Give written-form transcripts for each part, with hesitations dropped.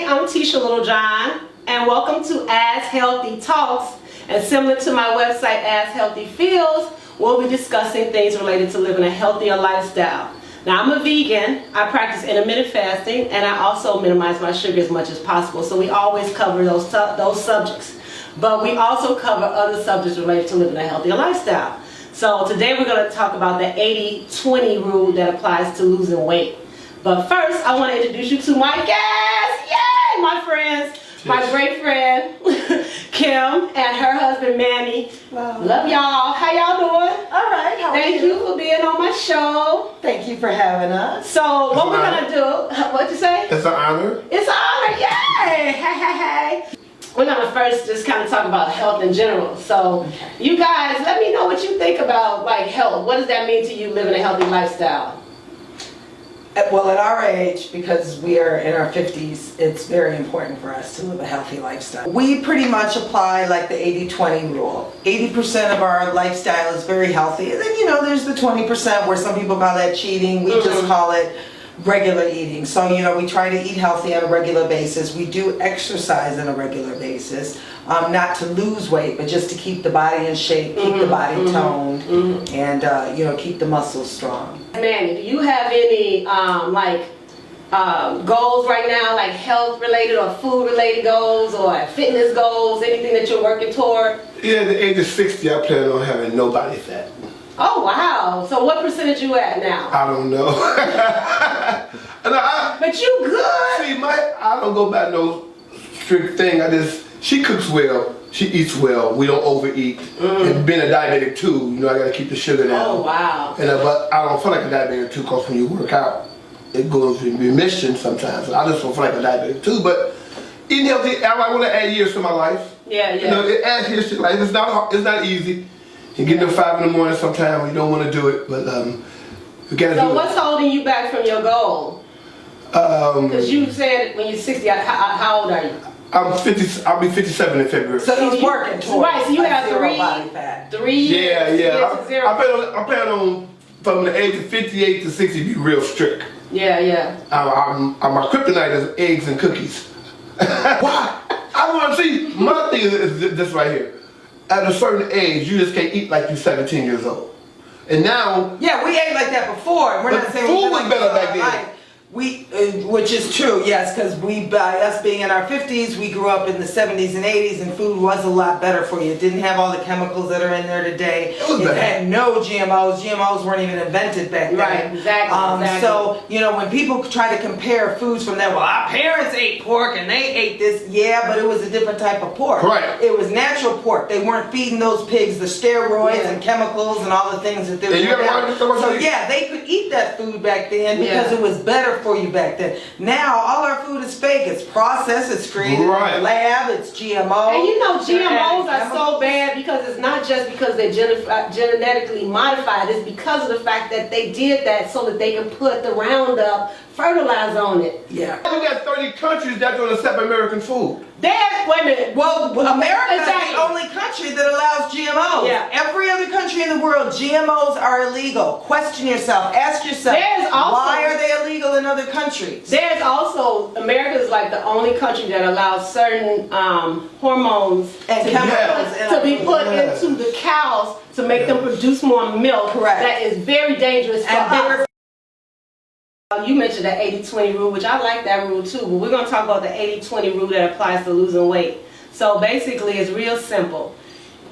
I'm Tisha Littlejohn, and welcome to As Healthy Talks. And similar to my website, As Healthy Feels, we'll be discussing things related to living a healthier lifestyle. Now, I'm a vegan, I practice intermittent fasting, and I also minimize my sugar as much as possible. So we always cover those subjects. But we also cover other subjects related to living a healthier lifestyle. So today we're going to talk about the 80-20 rule that applies to losing weight. But first, I want to introduce you to my guests. Yay, my friends. My great friend, Kim, and her husband, Manny. Wow. Love y'all. How y'all doing? All right. How Thank are you for being on my show. Thank you for having us. So what we're going to do, what'd you say? It's an honor. It's an honor. Yay. Hey. We're going to first just kind of talk about health in general. So you guys, let me know what you think about like health. What does that mean to you, living a healthy lifestyle? Well, at our age, because we are in our 50s, it's very important for us to live a healthy lifestyle. We pretty much apply like the 80-20 rule. 80% of our lifestyle is very healthy. And then, you know, there's the 20% where some people call that cheating. We just call it regular eating. So, you know, we try to eat healthy on a regular basis. We do exercise on a regular basis, not to lose weight, but just to keep the body in shape, keep the body toned, and, you know, keep the muscles strong. Manny, do you have any goals right now, like health related or food related goals or fitness goals, anything that you're working toward? Yeah, at the age of 60, I plan on having no body fat. Oh wow! So what percentage you at now? I don't know. But you good. See, I don't go by no strict thing. She cooks well, she eats well, we don't overeat. And being a diabetic too, you know, I gotta keep the sugar down. Oh wow. And but I don't feel like a diabetic too, because when you work out, it goes in remission sometimes. I just don't feel like a diabetic too, but eating healthy, I want to add years to my life. Yeah. You know, it adds years to life. It's not easy. You get up 5 in the morning sometimes, you don't want to do it, but you gotta do it. So what's holding you back from your goal? Because you said when you're 60, how old are you? I'm 50. I'll be 57 in February. So he's working towards right. So you have zero body fat. 3 years. Yeah. To zero. I plan on from the age of 58 to 60 be real strict. Yeah. My kryptonite is eggs and cookies. Why? I want to see. My thing is this right here. At a certain age, you just can't eat like you're 17 years old. And now... Yeah, we ate like that before. We're not saying food was better back then. Life. Which is true, yes, because by us being in our 50s, we grew up in the 70s and 80s, and food was a lot better for you. It didn't have all the chemicals that are in there today. It had no GMOs. GMOs weren't even invented back then. Right, exactly. So, you know, when people try to compare foods from that, well, our parents ate pork and they ate this. Yeah, but it was a different type of pork. Right. It was natural pork. They weren't feeding those pigs the steroids and chemicals and all the things that they were doing. So, yeah, they could eat that food back then because it was better for you back then. Now all our food is fake. It's processed, it's created in the lab, it's GMO. And you know GMOs are so bad because it's not just because they're genetically modified, it's because of the fact that they did that so that they can put the Roundup fertilizer on it. Yeah. We got 30 countries that don't accept American food. Wait a minute. Well, America is the only country that allows GMOs. Yeah. Every other country in the world, GMOs are illegal. Question yourself. Ask yourself, why are they illegal in other countries? There's also, America is like the only country that allows certain hormones and chemicals to be put into the cows to make them produce more milk. Correct. That is very dangerous for us. You mentioned the 80-20 rule, which I like that rule too, but we're going to talk about the 80-20 rule that applies to losing weight. So basically it's real simple.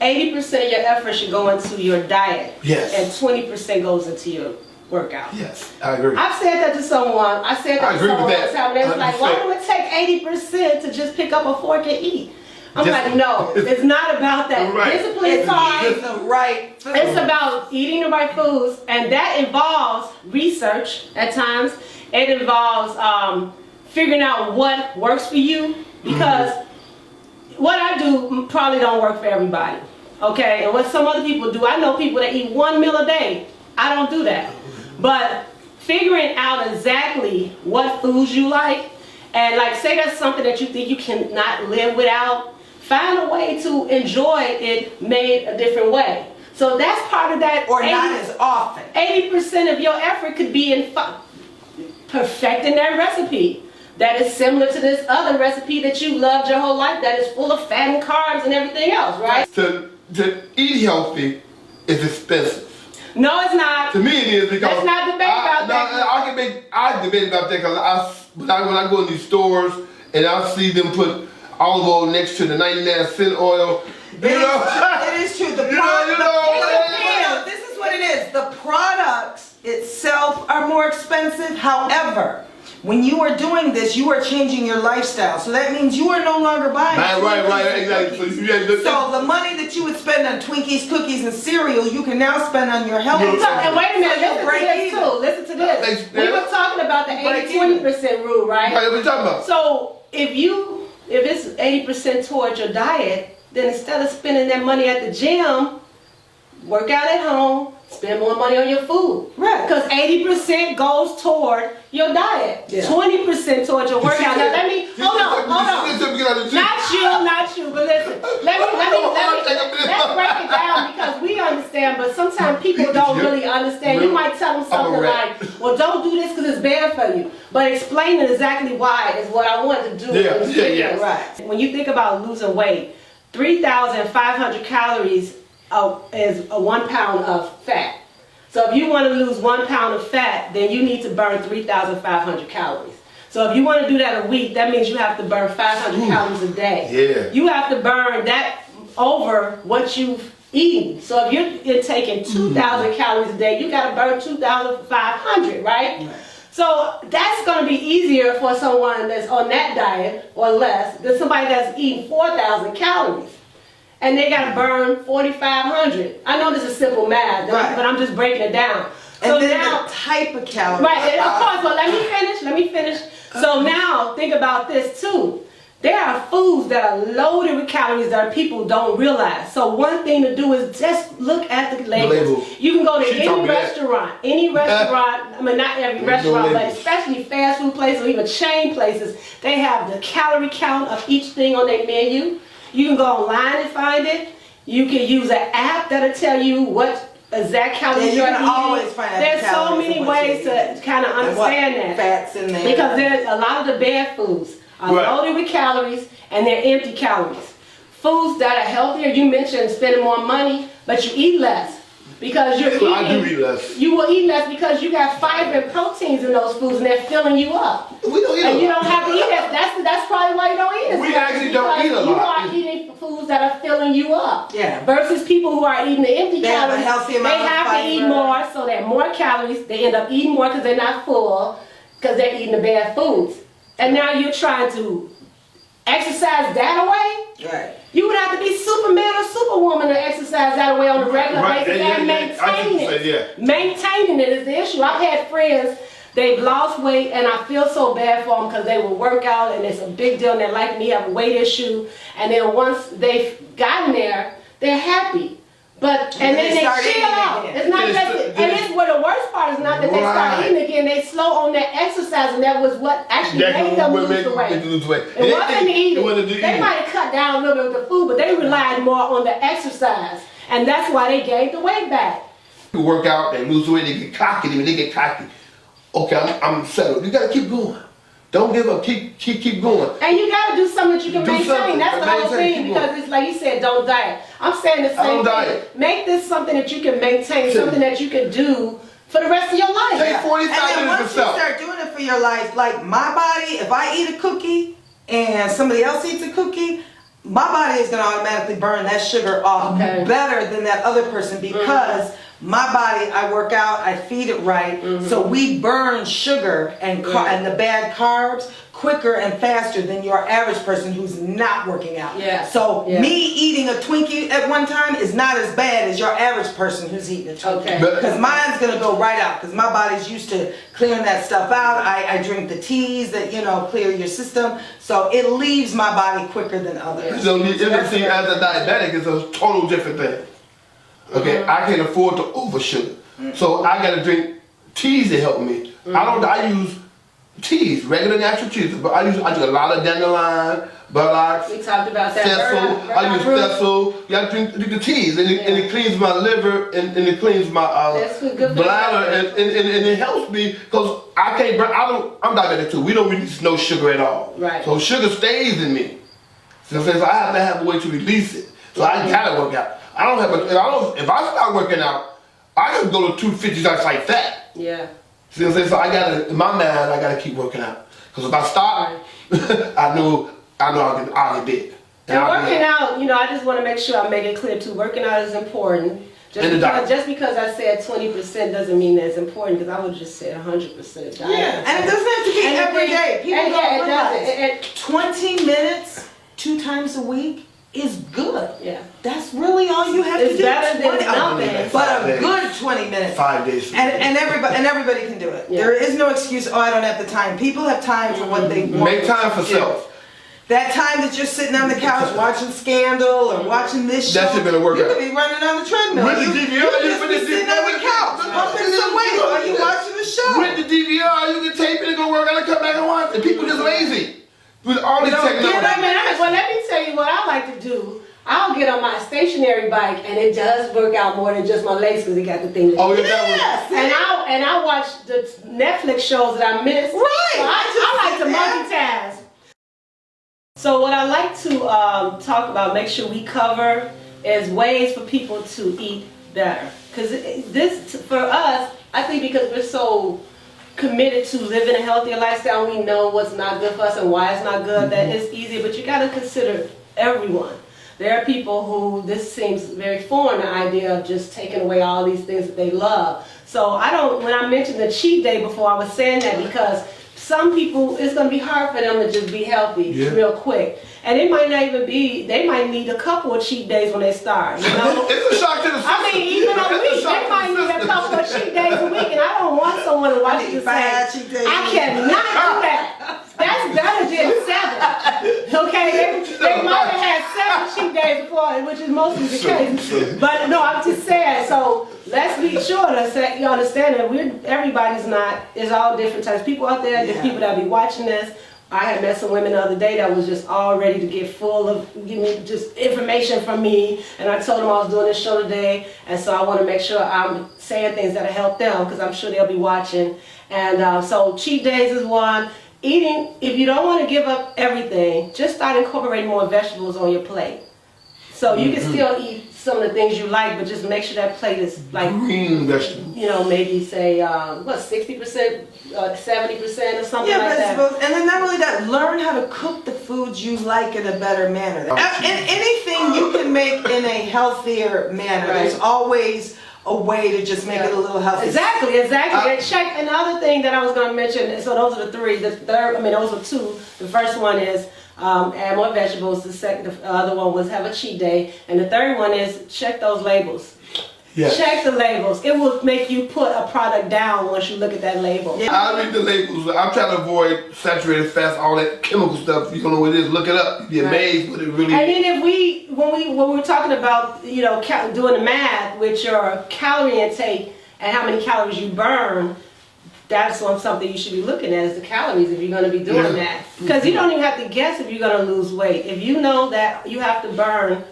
80% of your effort should go into your diet. Yes. And 20% goes into your workout. Yes, I agree. I've said that to someone. I said that to someone one time, and they was like, why do it take 80% to just pick up a fork and eat? I'm like, no, it's not about that. Discipline is hard. It's about eating the right foods, and that involves research at times. It involves figuring out what works for you, because what I do probably don't work for everybody. Okay, and what some other people do, I know people that eat 1 meal a day. I don't do that. But figuring out exactly what foods you like, and like say that's something that you think you cannot live without, find a way to enjoy it made a different way. So that's part of that. Or not as often. 80% of your effort could be in perfecting that recipe. that is similar to this other recipe that you loved your whole life that is full of fat and carbs and everything else, right? To eat healthy is expensive. No, it's not. To me it is because let's not debate about that. I debate about that because when I go in these stores and I see them put olive oil next to the 99-cent oil. It is true. This is what it is. The products itself are more expensive. However, when you are doing this, you are changing your lifestyle. So that means you are no longer buying. Right, exactly. So the money that you would spend on Twinkies, cookies, and cereal, you can now spend on your health. And wait a minute, listen to this. We were talking about the 80-20% rule, right? Right, what are you talking about? So if it's 80% towards your diet, then instead of spending that money at the gym, work out at home, spend more money on your food. Right. Because 80% goes toward your diet. 20% towards your workout. Now let me hold on. Not you, but listen. Let's break it down because we understand, but sometimes people don't really understand. You might tell them something like, well, don't do this because it's bad for you. But explaining exactly why is what I want to do. Right. When you think about losing weight, 3,500 calories is 1 pound of fat. So if you want to lose 1 pound of fat, then you need to burn 3,500 calories. So if you want to do that a week, that means you have to burn 500 calories a day. Yeah. You have to burn that over what you've eaten. So if you're taking 2,000 calories a day, you got to burn 2,500, right? So that's going to be easier for someone that's on that diet or less than somebody that's eating 4,000 calories. And they got to burn 4,500. I know this is simple math, but I'm just breaking it down. And so then now, the type of calories. Right, and of course, but let me finish. So now, think about this too. There are foods that are loaded with calories that people don't realize. So one thing to do is just look at the labels. You can go to any restaurant, I mean not every restaurant, but especially fast food places or even chain places, they have the calorie count of each thing on their menu. You can go online and find it. You can use an app that'll tell you what exact calories you're eating. Always find out there's so many ways to kind of understand that. Fats in there. Because there's a lot of the bad foods are loaded with calories and they're empty calories. Foods that are healthier, you mentioned spending more money, but you eat less. Because you're eating, I do eat less. You will eat less because you got fiber and proteins in those foods and they're filling you up. We don't eat a lot. And you don't have to eat that. That's probably why you don't eat as much. We actually don't eat a lot. You are eating foods that are filling you up. Yeah. Versus people who are eating the empty calories. Have a healthy amount they have to eat more, so they're more calories. They end up eating more because they're not full, because they're eating the bad foods. And now you're trying to exercise that away? Right. You would have to be Superman or Superwoman to exercise that away on a regular basis and maintain it. Maintaining it is the issue. I've had friends, they've lost weight and I feel so bad for them because they will work out and it's a big deal in their life and they have a weight issue. And then once they've gotten there, they're happy. But and then they chill out. It's not just, and it's where the worst part is not that they start eating again. They slow on their exercise, and that was what actually made them lose the weight. It wasn't eating. They might have cut down a little bit with the food, but they relied more on the exercise, and that's why they gained the weight back. You work out, they lose weight, they get cocky. When they get cocky, okay, I'm settled. You gotta keep going. Don't give up. Keep going. And you gotta do something that you can maintain. That's the whole thing, because it's like you said, don't diet. I'm saying the same thing. Make this something that you can maintain, something that you can do for the rest of your life. Take 45 and then minutes once you start doing it for your life, like my body, if I eat a cookie and somebody else eats a cookie, my body is gonna automatically burn that sugar off better than that other person because my body, I work out, I feed it right, so we burn sugar and the bad carbs quicker and faster than your average person who's not working out. So me eating a Twinkie at one time is not as bad as your average person who's eating a Twinkie. Because mine's gonna go right out, because my body's used to clearing that stuff out. I drink the teas that, clear your system, so it leaves my body quicker than others. So as a diabetic, it's a total different thing. Okay, I can't afford to over sugar, so I gotta drink teas to help me. I use teas, regular natural teas. But I do a lot of dandelion, buttocks. We talked about that. Thistle. I use thistle. You got to drink the teas, and it cleans my liver and it cleans my bladder, and it helps me because I can't. I'm diabetic too. We don't release no sugar at all. Right. So sugar stays in me. So I have to have a way to release it. So I gotta work out. If I start working out, I can go to 250 just like that. Yeah. See what I'm saying? So I gotta, in my mind, I gotta keep working out. Because if I stop, I know I'll get big. And working out, I just want to make sure I make it clear too. Working out is important. Just because I said 20% doesn't mean that it's important, because I would just say 100% diet. Yeah, and it doesn't have to be every day. People don't realize 20 minutes 2 times a week is good. Yeah. That's really all you have to do. It's better than nothing. But a good 20 minutes. 5 days. And everybody can do it. Yeah. There is no excuse, I don't have the time. People have time for what they want. Make time for self. That time that you're sitting on the couch watching Scandal or watching this show, that should be a workout. You could be running on the treadmill. With the DVR, you just be sitting on the couch, pumping some weight while you watching the show. With the DVR, you can tape it and go work out and come back and watch it. People just lazy. With all this technology. Well, let me tell you what I like to do. I'll get on my stationary bike, and it does work out more than just my legs because it got the thing. Yes. And I watch the Netflix shows that I miss. Right. So I like to multitask. So what I like to talk about, make sure we cover, is ways for people to eat better. Because this, for us, I think because we're so committed to living a healthier lifestyle, we know what's not good for us and why it's not good, that it's easier. But you got to consider everyone. There are people who this seems very foreign, the idea of just taking away all these things that they love. So when I mentioned the cheat day before, I was saying that because some people, it's going to be hard for them to just be healthy real quick. And it might not even be, they might need a couple of cheat days when they start, It's a shock to the system. I mean, even a week, they might need a couple of cheat days a week, and I don't want someone to watch it and say, I cannot do that. That's better than 7. Okay, they might have had 7 cheat days before, which is mostly the case. But no, I'm just saying, so let's be sure that you understand that everybody's not, it's all different types. People out there, there's people that be watching this. I had met some women the other day that was just all ready to get full of giving just information from me, and I told them I was doing this show today, and so I want to make sure I'm saying things that'll help them because I'm sure they'll be watching. And so cheat days is one. Eating, if you don't want to give up everything, just start incorporating more vegetables on your plate. So you can still eat some of the things you like, but just make sure that plate is like green vegetables. Maybe say 60%, 70% or something like that. And then not only that, learn how to cook the foods you like in a better manner. And anything you can make in a healthier manner. Right. There's always a way to just make it a little healthier. Exactly. And the other thing that I was going to mention, so those are the 3. Those are 2. The first one is add more vegetables. The other one was have a cheat day. And the third one is check those labels. Yes. Check the labels. It will make you put a product down once you look at that label. Yeah. I read the labels. I'm trying to avoid saturated fats, all that chemical stuff. You don't know what it is. Look it up. You'd be amazed what it really is. And then when we're talking about doing the math with your calorie intake and how many calories you burn, that's something you should be looking at is the calories if you're going to be doing that. Because you don't even have to guess if you're going to lose weight. If you know that you have to burn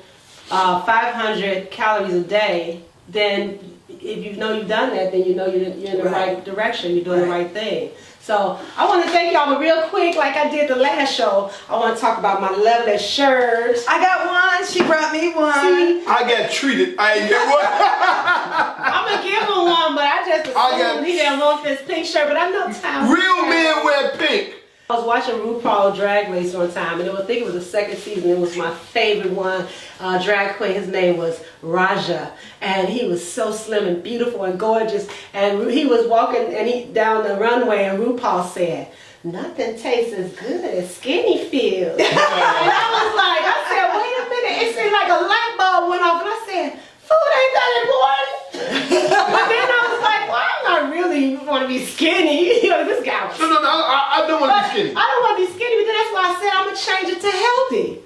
500 calories a day, then if you know you've done that, then you know you're in the right direction, you're doing the right thing. So I want to thank y'all, but real quick, like I did the last show, I want to talk about my lovely shirts. I got one. She brought me one. See? I got treated. I ain't get one. I'm going to give him one, but I just assumed he didn't want this pink shirt, but I know time. Real men wear pink. I was watching RuPaul Drag Race one time, and I think it was the 2nd season. It was my favorite one, drag queen. His name was Raja, and he was so slim and beautiful and gorgeous. And he was walking down the runway, and RuPaul said, "Nothing tastes as good as skinny feels." And I said, wait a minute. It seemed like a light bulb went off, and I said, food ain't that important. But then I was like, well, I'm not really want to be skinny. This guy was. No, I don't want to be skinny. I don't want to be skinny, but then that's why I said I'm going to change it to healthy.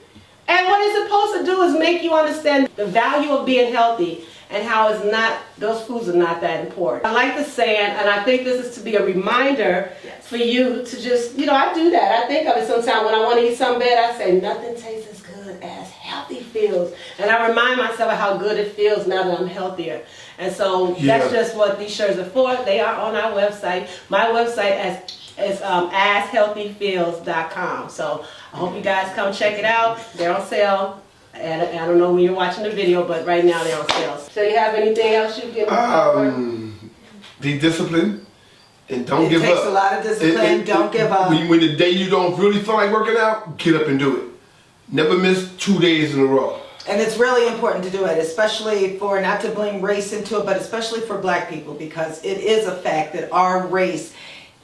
And what it's supposed to do is make you understand the value of being healthy and how it's not, those foods are not that important. I like the saying, and I think this is to be a reminder for you to just, you know, I do that. I think of it sometimes when I want to eat something bad, I say nothing tastes as good as healthy feels. And I remind myself of how good it feels now that I'm healthier. And so that's just what these shirts are for. They are on our website. My website is ashealthyfeels.com. So I hope you guys come check it out. They're on sale. And I don't know when you're watching the video, but right now they're on sale. So you have anything else you can be disciplined and don't give up. It takes a lot of discipline. Don't give up. When the day you don't really feel like working out, get up and do it. Never miss 2 days in a row. And it's really important to do it, especially for, not to bring race into it, but especially for black people, because it is a fact that our race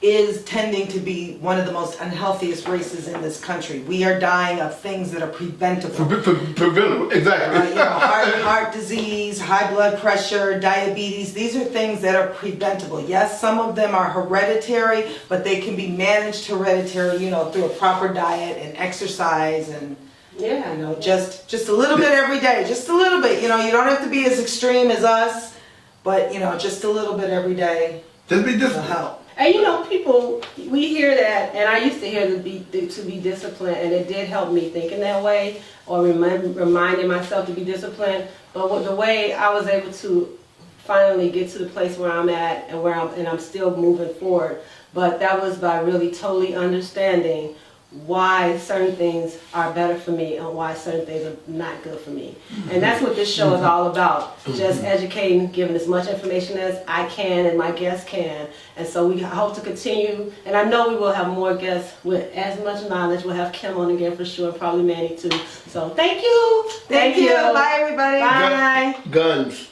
is tending to be one of the most unhealthiest races in this country. We are dying of things that are preventable. Preventable, exactly. You know, heart disease, high blood pressure, diabetes, these are things that are preventable. Yes, some of them are hereditary, but they can be managed hereditary, you know, through a proper diet and exercise and you know, just a little bit every day, just a little bit. You know, you don't have to be as extreme as us, but you know, just a little bit every day. Just be disciplined. Will help. And you know, people, we hear that, and I used to hear to be disciplined, and it did help me thinking that way, or reminding myself to be disciplined. But the way I was able to finally get to the place where I'm at, and I'm still moving forward, but that was by really totally understanding why certain things are better for me and why certain things are not good for me. And that's what this show is all about. Just educating, giving as much information as I can and my guests can. And so we hope to continue, and I know we will have more guests with as much knowledge. We'll have Kim on again for sure, and probably Manny too. So thank you. Thank you. Bye everybody. Bye. Guns.